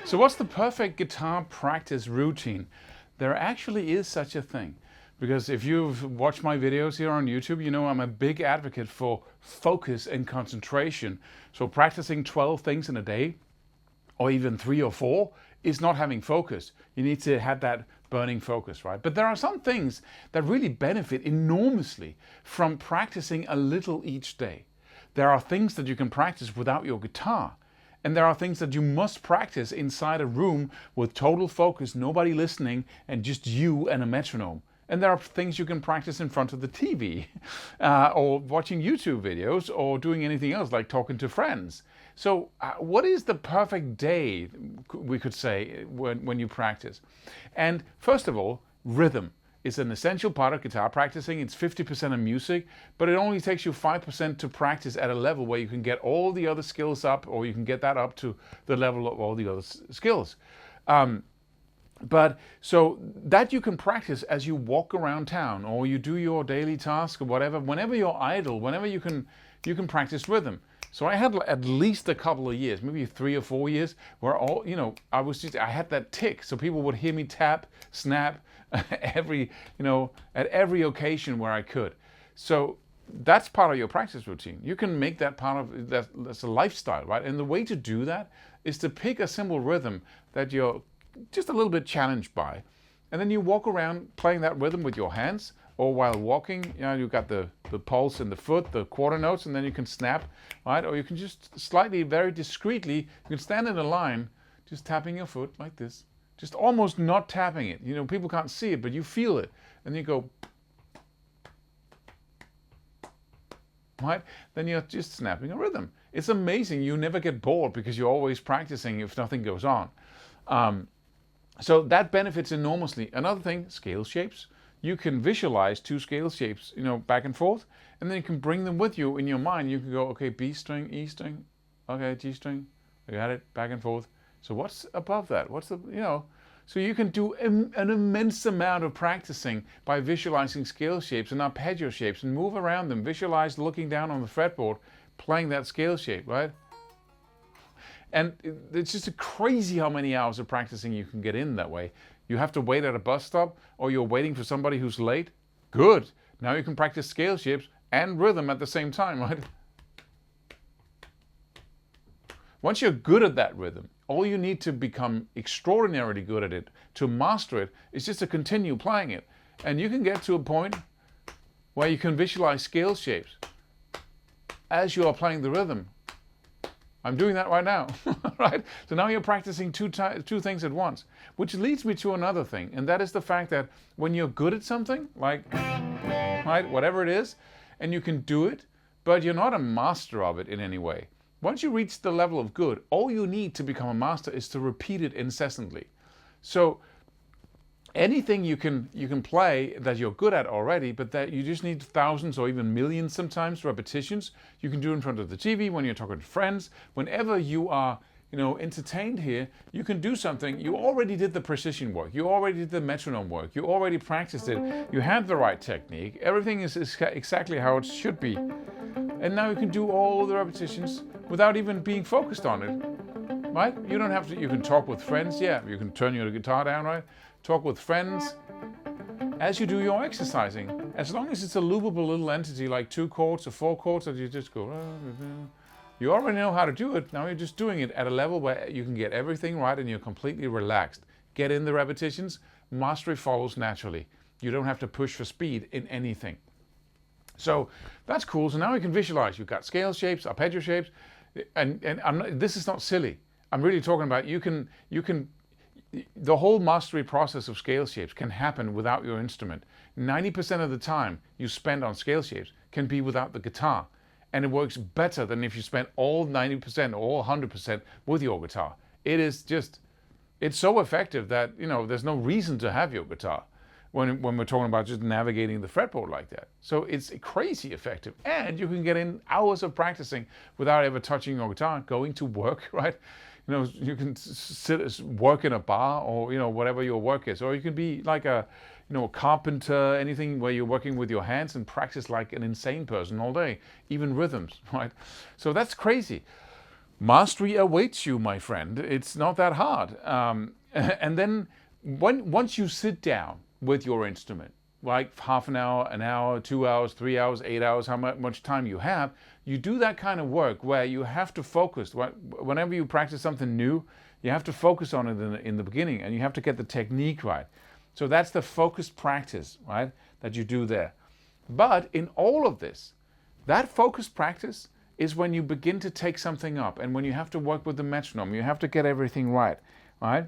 So what's the perfect guitar practice routine? There actually is such a thing. Because if you've watched my videos here on YouTube, you know I'm a big advocate for focus and concentration. So practicing 12 things in a day, or even 3 or 4, is not having focus. You need to have that burning focus, right? But there are some things that really benefit enormously from practicing a little each day. There are things that you can practice without your guitar. And there are things that you must practice inside a room with total focus, nobody listening, and just you and a metronome. And there are things you can practice in front of the TV, or watching YouTube videos, or doing anything else like talking to friends. So what is the perfect day, we could say, when you practice? And first of all, rhythm is an essential part of guitar practicing. It's 50% of music, but it only takes you 5% to practice at a level where you can get all the other skills up, or you can get that up to the level of all the other skills. But so that you can practice as you walk around town, or you do your daily task, or whatever. Whenever you're idle, whenever you can practice rhythm. So I had at least a couple of years, maybe 3 or 4 years, where I had that tick. So people would hear me tap, snap, at every occasion where I could. So that's part of your practice routine. You can make that part of that's a lifestyle, right? And the way to do that is to pick a simple rhythm that you're just a little bit challenged by, and then you walk around playing that rhythm with your hands, or while walking, you've got the pulse in the foot, the quarter notes, and then you can snap, right? Or you can just slightly, very discreetly, you can stand in a line, just tapping your foot like this, just almost not tapping it. People can't see it, but you feel it, and you go, right? Then you're just snapping a rhythm. It's amazing. You never get bored because you're always practicing if nothing goes on. So that benefits enormously. Another thing, scale shapes. You can visualize 2 scale shapes, back and forth, and then you can bring them with you in your mind. You can go, okay, B string, E string, okay, G string, you got it, back and forth. So what's above that? So you can do an immense amount of practicing by visualizing scale shapes and arpeggio shapes and move around them. Visualize looking down on the fretboard, playing that scale shape, right? And it's just crazy how many hours of practicing you can get in that way. You have to wait at a bus stop, or you're waiting for somebody who's late. Good. Now you can practice scale shapes and rhythm at the same time, right? Once you're good at that rhythm, all you need to become extraordinarily good at it, to master it, is just to continue playing it. And you can get to a point where you can visualize scale shapes as you are playing the rhythm. I'm doing that right now, right? So now you're practicing two things at once, which leads me to another thing, and that is the fact that when you're good at something, like, right, whatever it is, and you can do it, but you're not a master of it in any way. Once you reach the level of good, all you need to become a master is to repeat it incessantly. So anything you can play that you're good at already, but that you just need thousands or even millions sometimes repetitions. You can do in front of the TV, when you're talking to friends, whenever you are entertained here, you can do something. You already did the precision work, you already did the metronome work, you already practiced it, you have the right technique, everything is exactly how it should be. And now you can do all the repetitions without even being focused on it, right? You don't have to, you can talk with friends, yeah, you can turn your guitar down, right? Talk with friends as you do your exercising. As long as it's a loopable little entity like 2 chords or 4 chords that you just go, you already know how to do it. Now you're just doing it at a level where you can get everything right and you're completely relaxed. Get in the repetitions, mastery follows naturally. You don't have to push for speed in anything. So that's cool. So now you can visualize. You've got scale shapes, arpeggio shapes, and this is not silly. I'm really talking about you can the whole mastery process of scale shapes can happen without your instrument. 90% of the time you spend on scale shapes can be without the guitar. And it works better than if you spend all 90% or all 100% with your guitar. It's so effective that, there's no reason to have your guitar when we're talking about just navigating the fretboard like that. So it's crazy effective. And you can get in hours of practicing without ever touching your guitar, going to work, right? You can work in a bar, or whatever your work is, or you can be like a carpenter, anything where you're working with your hands and practice like an insane person all day, even rhythms, right? So that's crazy. Mastery awaits you, my friend. It's not that hard. And then once you sit down with your instrument, like half an hour, 2 hours, 3 hours, 8 hours, how much time you have, you do that kind of work where you have to focus. Whenever you practice something new, you have to focus on it in the beginning, and you have to get the technique right. So that's the focused practice, right, that you do there. But in all of this, that focused practice is when you begin to take something up, and when you have to work with the metronome, you have to get everything right, right?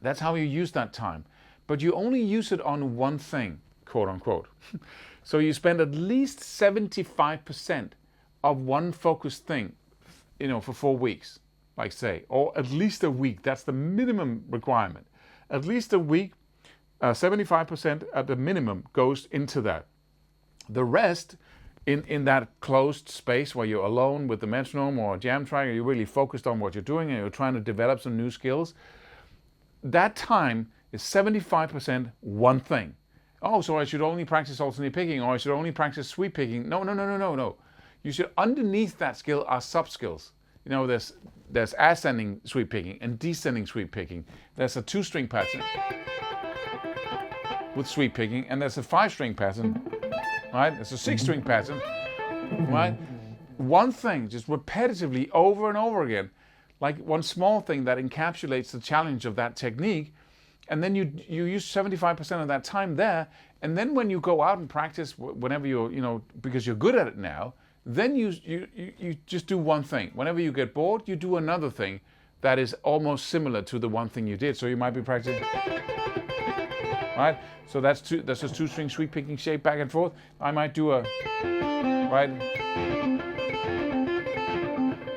That's how you use that time. But you only use it on one thing, quote unquote. So you spend at least 75% of one focused thing, for 4 weeks, like say, or at least a week. That's the minimum requirement. At least a week, 75% at the minimum goes into that. The rest, in that closed space where you're alone with the metronome or a jam track, and you're really focused on what you're doing and you're trying to develop some new skills, that time is 75% one thing. Oh, so I should only practice alternate picking, or I should only practice sweep picking. No. You should, underneath that skill are sub-skills. There's ascending sweep picking and descending sweep picking. There's a 2-string pattern with sweep picking, and there's a 5-string pattern, right? There's a 6-string pattern, right? One thing, just repetitively over and over again, like one small thing that encapsulates the challenge of that technique, and then you use 75% of that time there, and then when you go out and practice, whenever because you're good at it now, then you just do one thing. Whenever you get bored, you do another thing that is almost similar to the one thing you did. So you might be practicing, right? So that's a 2-string sweep picking shape back and forth. I might do right?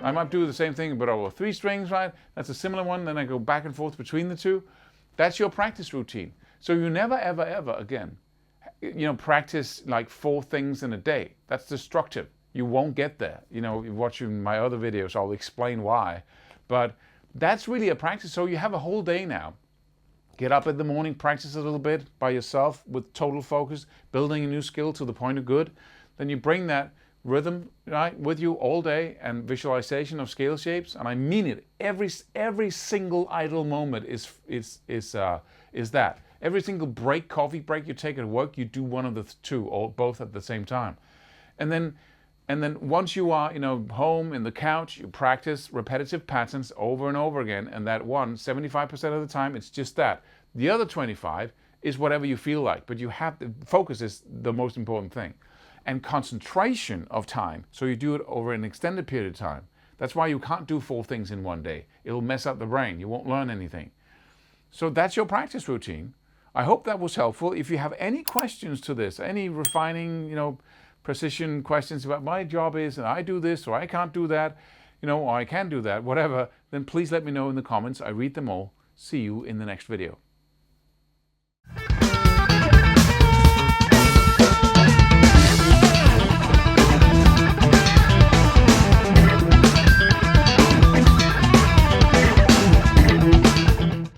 I might do the same thing, but over 3 strings, right? That's a similar one. Then I go back and forth between the two. That's your practice routine. So you never, ever, ever again, practice like 4 things in a day. That's destructive. You won't get there. Watching my other videos, I'll explain why. But that's really a practice. So you have a whole day now. Get up in the morning, practice a little bit by yourself with total focus, building a new skill to the point of good. Then you bring that rhythm, right, with you all day, and visualization of scale shapes. And I mean it. Every single idle moment is that. Every single coffee break you take at work, you do one of the two, or both at the same time. And then once you are, home in the couch, you practice repetitive patterns over and over again. And that 75% of the time, it's just that. The other 25 is whatever you feel like, but focus is the most important thing. And concentration of time, so you do it over an extended period of time. That's why you can't do 4 things in one day. It'll mess up the brain. You won't learn anything. So that's your practice routine. I hope that was helpful. If you have any questions to this, any refining, precision questions about my job is, and I do this, or I can't do that, or I can do that, whatever, then please let me know in the comments. I read them all. See you in the next video.